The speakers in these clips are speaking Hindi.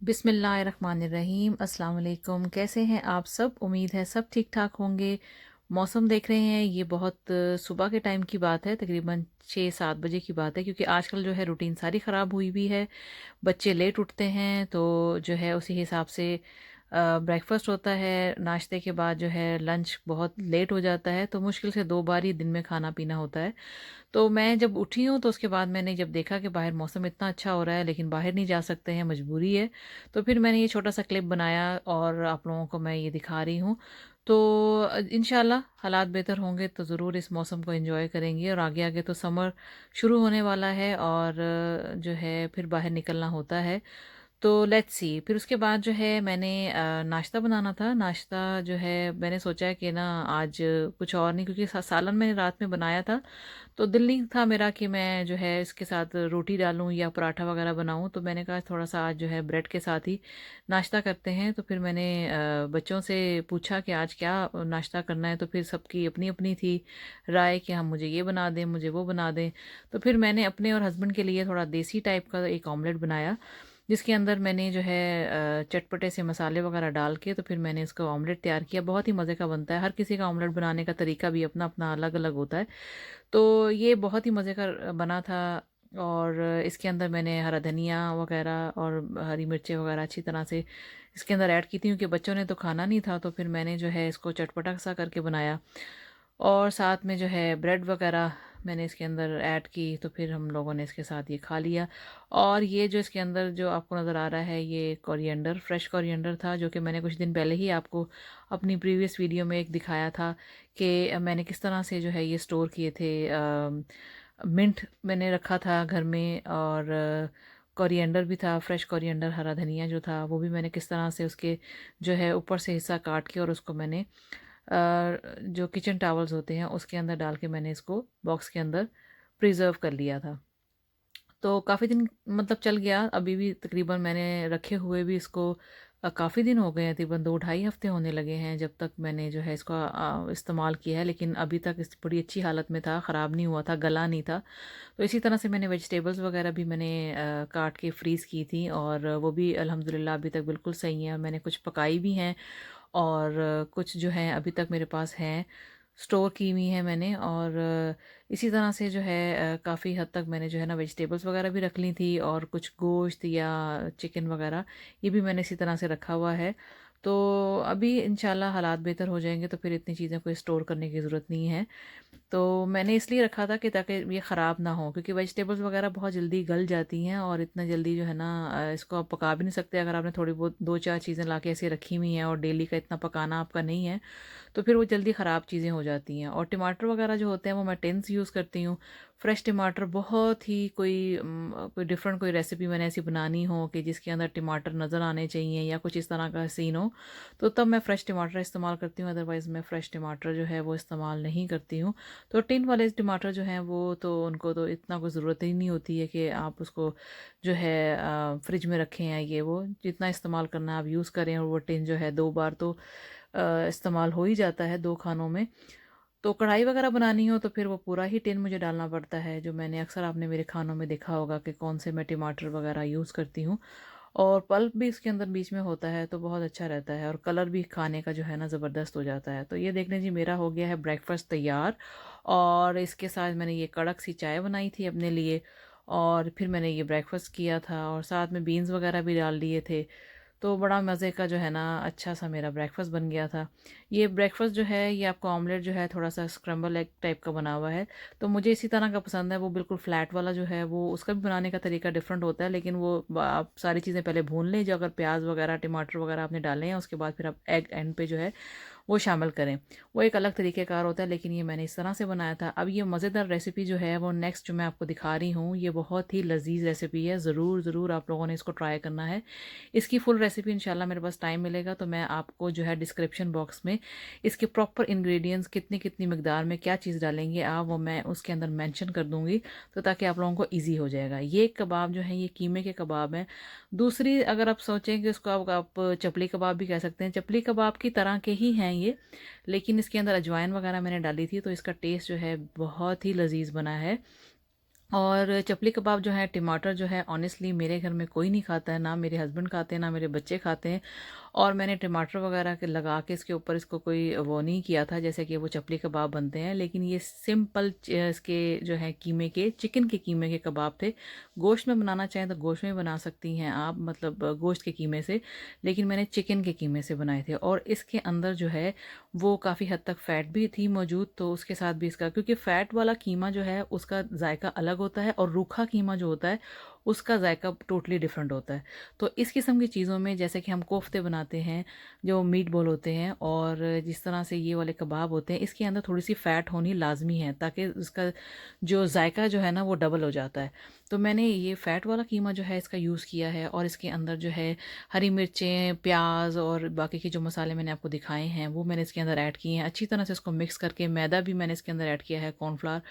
बिस्मिल्लाहिर्रहमानिर्रहीम। अस्सलाम वालेकुम। कैसे हैं आप सब? उम्मीद है सब ठीक ठाक होंगे। मौसम देख रहे हैं, ये बहुत सुबह के टाइम की बात है, तकरीबन 6-7 बजे की बात है, क्योंकि आजकल जो है रूटीन सारी ख़राब हुई हुई है। बच्चे लेट उठते हैं तो जो है उसी हिसाब से ब्रेकफास्ट होता है, नाश्ते के बाद जो है लंच बहुत लेट हो जाता है, तो मुश्किल से 2 बार ही दिन में खाना पीना होता है। तो मैं जब उठी हूँ तो उसके बाद मैंने जब देखा कि बाहर मौसम इतना अच्छा हो रहा है लेकिन बाहर नहीं जा सकते हैं, मजबूरी है। तो फिर मैंने ये छोटा सा क्लिप बनाया और आप लोगों को मैं ये दिखा रही हूँ। तो इंशाल्लाह हालात बेहतर होंगे तो ज़रूर इस मौसम को एंजॉय करेंगे, और आगे आगे तो समर शुरू होने वाला है और जो है फिर बाहर निकलना होता है। तो लेट्स सी, फिर उसके बाद जो है मैंने नाश्ता बनाना था। नाश्ता जो है मैंने सोचा है कि ना आज कुछ और नहीं, क्योंकि सालन मैंने रात में बनाया था, तो दिल नहीं था मेरा कि मैं जो है इसके साथ रोटी डालूं या पराठा वगैरह बनाऊं। तो मैंने कहा थोड़ा सा आज जो है ब्रेड के साथ ही नाश्ता करते हैं। तो फिर मैंने बच्चों से पूछा कि आज क्या नाश्ता करना है, तो फिर सबकी अपनी अपनी थी राय कि हम मुझे ये बना दें, मुझे वो बना दें। तो फिर मैंने अपने और हस्बैंड के लिए थोड़ा देसी टाइप का एक ऑमलेट बनाया, जिसके अंदर मैंने जो है चटपटे से मसाले वगैरह डाल के तो फिर मैंने इसका ऑमलेट तैयार किया। बहुत ही मज़े का बनता है। हर किसी का ऑमलेट बनाने का तरीका भी अपना अपना अलग अलग होता है। तो ये बहुत ही मज़े का बना था। और इसके अंदर मैंने हरा धनिया वगैरह और हरी मिर्चें वगैरह अच्छी तरह से इसके अंदर ऐड की थी, क्योंकि बच्चों ने तो खाना नहीं था, तो फिर मैंने जो है इसको चटपटा सा करके बनाया। और साथ में जो है ब्रेड वगैरह मैंने इसके अंदर ऐड की, तो फिर हम लोगों ने इसके साथ ये खा लिया। और ये जो इसके अंदर जो आपको नज़र आ रहा है, ये कोरिएंडर, फ्रेश कोरिएंडर था, जो कि मैंने कुछ दिन पहले ही आपको अपनी प्रीवियस वीडियो में एक दिखाया था कि मैंने किस तरह से जो है ये स्टोर किए थे। मिंट मैंने रखा था घर में, और कोरिएंडर भी था, फ्रेश कोरिएंडर, हरा धनिया जो था वो भी मैंने किस तरह से उसके जो है ऊपर से हिस्सा काट के और उसको मैंने जो किचन टॉवल्स होते हैं उसके अंदर डाल के मैंने इसको बॉक्स के अंदर प्रिजर्व कर लिया था। तो काफ़ी दिन मतलब चल गया, अभी भी तकरीबन मैंने रखे हुए भी इसको काफ़ी दिन हो गए हैं, तकरीबन 2-2.5 हफ्ते होने लगे हैं जब तक मैंने जो है इसका इस्तेमाल किया है, लेकिन अभी तक इस बड़ी अच्छी हालत में था, ख़राब नहीं हुआ था, गला नहीं था। तो इसी तरह से मैंने वेजिटेबल्स वगैरह भी मैंने काट के फ्रीज़ की थी, और वो भी अल्हम्दुलिल्लाह अभी तक बिल्कुल सही है। मैंने कुछ पकाई भी हैं, और कुछ जो है अभी तक मेरे पास हैं, स्टोर की हुई है मैंने। और इसी तरह से जो है काफ़ी हद तक मैंने जो है ना वेजिटेबल्स वगैरह भी रख ली थी, और कुछ गोश्त या चिकन वगैरह ये भी मैंने इसी तरह से रखा हुआ है। तो अभी इंशाल्लाह हालात बेहतर हो जाएंगे तो फिर इतनी चीज़ें कोई स्टोर करने की ज़रूरत नहीं है। तो मैंने इसलिए रखा था कि ताकि ये ख़राब ना हो, क्योंकि वेजिटेबल्स वगैरह बहुत जल्दी गल जाती हैं, और इतना जल्दी जो है ना इसको आप पका भी नहीं सकते। अगर आपने थोड़ी बहुत 2-4 चीज़ें ला के ऐसे रखी हुई हैं और डेली का इतना पकाना आपका नहीं है, तो फिर वो जल्दी ख़राब चीज़ें हो जाती हैं। और टमाटर वगैरह जो होते हैं वो मैं टिन्स यूज़ करती हूँ। फ्रेश टमाटर, बहुत ही कोई डिफरेंट कोई रेसिपी मैंने ऐसी बनानी हो कि जिसके अंदर टमाटर नज़र आने चाहिए या कुछ इस तरह का सीन हो, तो तब मैं फ़्रेश टमाटर इस्तेमाल करती हूँ। अदरवाइज़ मैं फ़्रेश टमाटर जो है वो इस्तेमाल नहीं करती हूँ। तो टिन वाले टमाटर जो हैं वो तो उनको तो इतना कोई ज़रूरत ही नहीं होती है कि आप उसको जो है फ्रिज में रखें या ये वो, जितना इस्तेमाल करना है आप यूज़ करें। और वो टिन जो है 2 बार तो इस्तेमाल हो ही जाता है 2 खानों में। तो कढ़ाई वगैरह बनानी हो तो फिर वो पूरा ही टिन मुझे डालना पड़ता है, जो मैंने अक्सर आपने मेरे खानों में देखा होगा कि कौन से मैं टमाटर वगैरह यूज़ करती हूँ। और पल्प भी इसके अंदर बीच में होता है तो बहुत अच्छा रहता है, और कलर भी खाने का जो है ना ज़बरदस्त हो जाता है। तो ये देखने जी मेरा हो गया है ब्रेकफास्ट तैयार। और इसके साथ मैंने ये कड़क सी चाय बनाई थी अपने लिए, और फिर मैंने ये ब्रेकफास्ट किया था, और साथ में बीन्स वगैरह भी डाल दिए थे। तो बड़ा मज़े का जो है ना अच्छा सा मेरा ब्रेकफास्ट बन गया था। ये ब्रेकफास्ट जो है ये आपको ऑमलेट जो है थोड़ा सा स्क्रम्बल एग टाइप का बना हुआ है, तो मुझे इसी तरह का पसंद है। वो बिल्कुल फ्लैट वाला जो है वो उसका भी बनाने का तरीका डिफरेंट होता है, लेकिन वो आप सारी चीज़ें पहले भून लें, जो अगर प्याज वगैरह टमाटर वगैरह आपने डाले हैं, उसके बाद फिर आप एग एंड पे जो है वो शामिल करें। वो एक अलग तरीक़ेकार होता है, लेकिन ये मैंने इस तरह से बनाया था। अब ये मज़ेदार रेसिपी जो है वो नेक्स्ट जो मैं आपको दिखा रही हूँ, ये बहुत ही लजीज रेसिपी है। ज़रूर ज़रूर आप लोगों ने इसको ट्राई करना है। इसकी फुल रेसिपी इंशाल्लाह मेरे पास टाइम मिलेगा तो मैं आपको जो है डिस्क्रिप्शन बॉक्स में इसके प्रॉपर इंग्रेडिएंट्स कितनी कितनी मकदार में क्या चीज़ डालेंगे आप, वो मैं उसके अंदर मेंशन कर दूंगी, तो ताकि आप लोगों को ईजी हो जाएगा। ये कबाब जो है ये कीमे के कबाब हैं। दूसरी अगर आप सोचें कि इसको आप चपली कबाब भी कह सकते हैं, चपली कबाब की तरह के ही हैं ये, लेकिन इसके अंदर अजवाइन वगैरह मैंने डाली थी तो इसका टेस्ट जो है बहुत ही लजीज बना है। और चपली कबाब जो है, टमाटर जो है, ऑनेस्टली मेरे घर में कोई नहीं खाता है, ना मेरे हस्बैंड खाते हैं, ना मेरे बच्चे खाते हैं। और मैंने टमाटर वगैरह के लगा के इसके ऊपर इसको कोई वो नहीं किया था जैसे कि वो चपली कबाब बनते हैं, लेकिन ये सिंपल इसके जो है कीमे के, चिकन के कीमे के कबाब थे। गोश्त में बनाना चाहें तो गोश्त में बना सकती हैं आप, मतलब गोश्त के कीमे से, लेकिन मैंने चिकन के कीमे से बनाए थे। और इसके अंदर जो है वो काफ़ी हद तक फ़ैट भी थी मौजूद, तो उसके साथ भी इसका, क्योंकि फ़ैट वाला कीमा जो है उसका जायका अलग होता है और रूखा कीमा जो होता है उसका जायका टोटली डिफरेंट होता है। तो इस किस्म की चीज़ों में जैसे कि हम कोफ्ते बनाते हैं, जो मीट बॉल होते हैं, और जिस तरह से ये वाले कबाब होते हैं, इसके अंदर थोड़ी सी फ़ैट होनी लाजमी है ताकि उसका जो जायका जो है ना वो डबल हो जाता है। तो मैंने ये फ़ैट वाला कीमा जो है इसका यूज़ किया है, और इसके अंदर जो है हरी मिर्चें, प्याज और बाकी के जो मसाले मैंने आपको दिखाए हैं वो मैंने इसके अंदर ऐड किए हैं। अच्छी तरह से इसको मिक्स करके, मैदा भी मैंने इसके अंदर ऐड किया है, कॉर्नफ्लावर,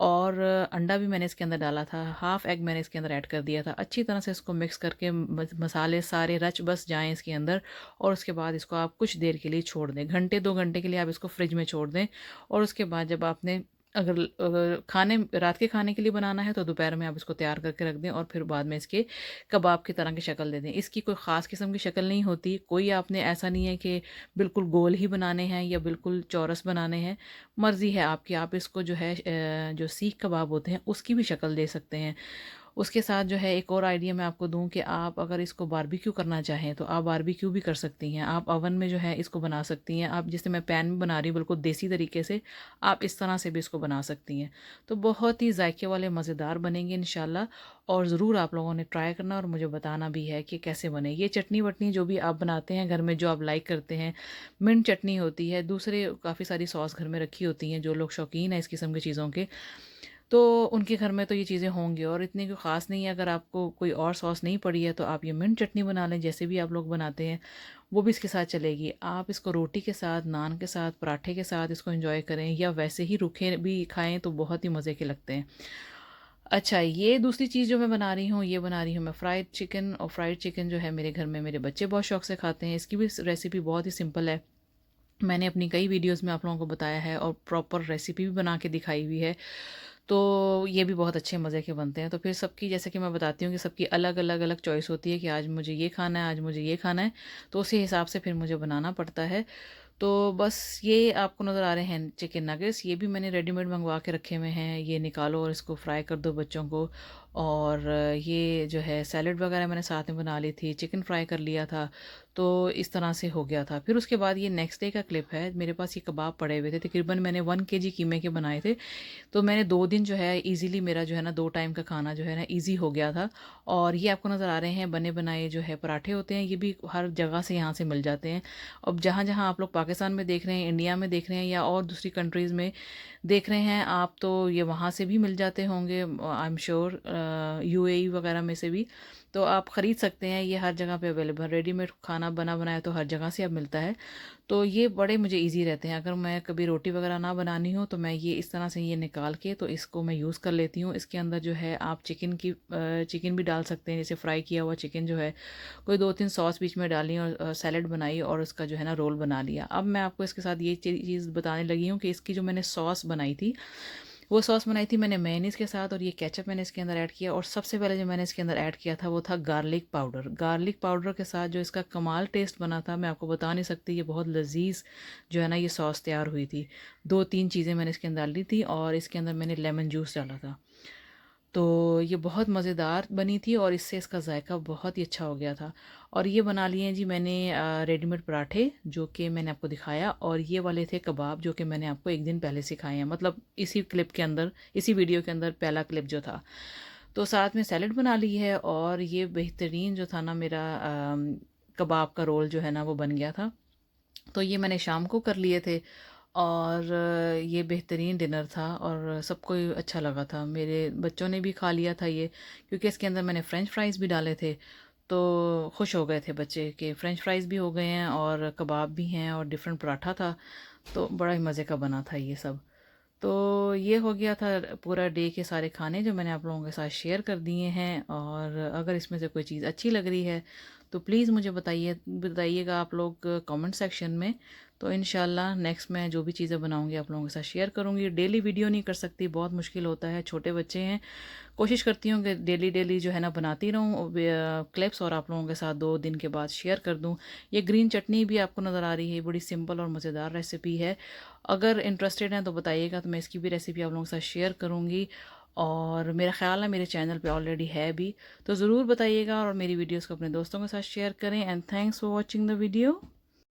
और अंडा भी मैंने इसके अंदर डाला था, हाफ़ एग मैंने इसके अंदर ऐड कर दिया था। अच्छी तरह से इसको मिक्स करके मसाले सारे रच बस जाएँ इसके अंदर, और उसके बाद इसको आप कुछ देर के लिए छोड़ दें, घंटे 2 घंटे के लिए आप इसको फ्रिज में छोड़ दें। और उसके बाद जब आपने अगर खाने रात के खाने के लिए बनाना है तो दोपहर में आप इसको तैयार करके रख दें, और फिर बाद में इसके कबाब की तरह की शक्ल दे दें। इसकी कोई ख़ास किस्म की शक्ल नहीं होती, कोई आपने ऐसा नहीं है कि बिल्कुल गोल ही बनाने हैं या बिल्कुल चौरस बनाने हैं, मर्ज़ी है आपकी। आप इसको जो है जो सीख कबाब होते हैं उसकी भी शक्ल दे सकते हैं। उसके साथ जो है एक और आइडिया मैं आपको दूँ कि आप अगर इसको बारबेक्यू करना चाहें तो आप बारबेक्यू भी कर सकती हैं। आप ओवन में जो है इसको बना सकती हैं। आप जैसे मैं पैन में बना रही हूँ बिल्कुल देसी तरीके से, आप इस तरह से भी इसको बना सकती हैं। तो बहुत ही जायके वाले मज़ेदार बनेंगे इंशाल्लाह, और ज़रूर आप लोगों ने ट्राई करना और मुझे बताना भी है कि कैसे बने। ये चटनी-वटनी जो भी आप बनाते हैं घर में, जो आप लाइक करते हैं, मिंट चटनी होती है, दूसरे काफ़ी सारी सॉस घर में रखी होती हैं, जो लोग शौकीन हैं इस किस्म की चीज़ों के, तो उनके घर में तो ये चीज़ें होंगी, और इतनी कोई ख़ास नहीं है। अगर आपको कोई और सॉस नहीं पड़ी है तो आप ये मिंट चटनी बना लें, जैसे भी आप लोग बनाते हैं, वो भी इसके साथ चलेगी। आप इसको रोटी के साथ, नान के साथ, पराठे के साथ इसको एंजॉय करें, या वैसे ही रूखे भी खाएँ तो बहुत ही मज़े के लगते हैं। अच्छा, ये दूसरी चीज़ जो मैं बना रही हूँ, ये बना रही हूँ मैं फ्राइड चिकन, और फ्राइड चिकन जो है मेरे घर में मेरे बच्चे बहुत शौक से खाते हैं। इसकी भी रेसिपी बहुत ही सिंपल है। मैंने अपनी कई वीडियोज़ में आप लोगों को बताया है और प्रॉपर रेसिपी भी बना के दिखाई हुई है। तो ये भी बहुत अच्छे मज़े के बनते हैं। तो फिर सबकी, जैसे कि मैं बताती हूँ कि सबकी अलग-अलग चॉइस होती है कि आज मुझे ये खाना है, आज मुझे ये खाना है, तो उसी हिसाब से फिर मुझे बनाना पड़ता है। तो बस ये आपको नज़र आ रहे हैं चिकन नगेट्स, ये भी मैंने रेडीमेड मंगवा के रखे हुए हैं। ये निकालो और इसको फ्राई कर दो बच्चों को। और ये जो है सैलेड वगैरह मैंने साथ में बना ली थी, चिकन फ्राई कर लिया था, तो इस तरह से हो गया था। फिर उसके बाद ये नेक्स्ट डे का क्लिप है, मेरे पास ये कबाब पड़े हुए थे, तकरीबन मैंने 1 केजी कीमे के बनाए थे। तो मैंने 2 दिन जो है ईज़िली, मेरा जो है ना 2 टाइम का खाना जो है ना ईज़ी हो गया था। और ये आपको नज़र आ रहे हैं बने बनाए जो है पराठे होते हैं, ये भी हर जगह से यहाँ से मिल जाते हैं। अब जहाँ-जहाँ आप लोग पाकिस्तान में देख रहे हैं, इंडिया में देख रहे हैं, या और दूसरी कंट्रीज़ में देख रहे हैं आप, तो ये वहाँ से भी मिल जाते होंगे, आई एम श्योर, यूएई वगैरह में से भी। तो आप ख़रीद सकते हैं, ये हर जगह पे अवेलेबल, रेडीमेड खाना बना बनाया तो हर जगह से अब मिलता है। तो ये बड़े मुझे ईज़ी रहते हैं। अगर मैं कभी रोटी वगैरह ना बनानी हो तो मैं ये इस तरह से ये निकाल के तो इसको मैं यूज़ कर लेती हूँ। इसके अंदर जो है आप चिकन भी डाल सकते हैं, जैसे फ्राई किया हुआ चिकन जो है, कोई 2-3 सॉस बीच में डाली और सैलेड बनाई और उसका जो है ना रोल बना लिया। अब मैं आपको इसके साथ ये चीज़ बताने लगी हूँ कि इसकी जो मैंने सॉस बनाई थी, वो सॉस बनाई थी मैंने मेयोनीज़ के साथ, और ये केचप मैंने इसके अंदर ऐड किया, और सबसे पहले जो मैंने इसके अंदर ऐड किया था वो था गार्लिक पाउडर। गार्लिक पाउडर के साथ जो इसका कमाल टेस्ट बना था, मैं आपको बता नहीं सकती, ये बहुत लज़ीज़ जो है ना ये सॉस तैयार हुई थी। 2-3 चीज़ें मैंने इसके अंदर डाली थी, और इसके अंदर मैंने लेमन जूस डाला था। तो ये बहुत मज़ेदार बनी थी, और इससे इसका जायका बहुत ही अच्छा हो गया था। और ये बना लिए हैं जी मैंने रेडीमेड पराठे, जो कि मैंने आपको दिखाया, और ये वाले थे कबाब जो कि मैंने आपको 1 दिन पहले सिखाए हैं, मतलब इसी क्लिप के अंदर, इसी वीडियो के अंदर पहला क्लिप जो था। तो साथ में सैलेड बना ली है, और ये बेहतरीन जो था ना मेरा कबाब का रोल जो है ना वो बन गया था। तो ये मैंने शाम को कर लिए थे, और ये बेहतरीन डिनर था और सबको ही अच्छा लगा था। मेरे बच्चों ने भी खा लिया था ये, क्योंकि इसके अंदर मैंने फ़्रेंच फ्राइज़ भी डाले थे, तो खुश हो गए थे बच्चे कि फ़्रेंच फ्राइज़ भी हो गए हैं और कबाब भी हैं और डिफरेंट पराठा था, तो बड़ा ही मज़े का बना था ये सब। तो ये हो गया था पूरा डे के सारे खाने जो मैंने आप लोगों के साथ शेयर कर दिए हैं, और अगर इसमें से कोई चीज़ अच्छी लग रही है तो प्लीज़ मुझे बताइएगा आप लोग कमेंट सेक्शन में। तो इंशाल्लाह नेक्स्ट मैं जो भी चीज़ें बनाऊंगी आप लोगों के साथ शेयर करूंगी। डेली वीडियो नहीं कर सकती, बहुत मुश्किल होता है, छोटे बच्चे हैं। कोशिश करती हूँ कि डेली डेली जो है ना बनाती रहूँ क्लिप्स और आप लोगों के साथ 2 दिन के बाद शेयर कर दूँ। ये ग्रीन चटनी भी आपको नज़र आ रही है, बड़ी सिंपल और मज़ेदार रेसिपी है। अगर इंटरेस्टेड हैं तो बताइएगा, तो मैं इसकी भी रेसिपी आप लोगों के साथ शेयर करूँगी। और मेरा ख़्याल है मेरे चैनल पे ऑलरेडी है भी, तो ज़रूर बताइएगा और मेरी वीडियोस को अपने दोस्तों के साथ शेयर करें। And thanks for watching the video.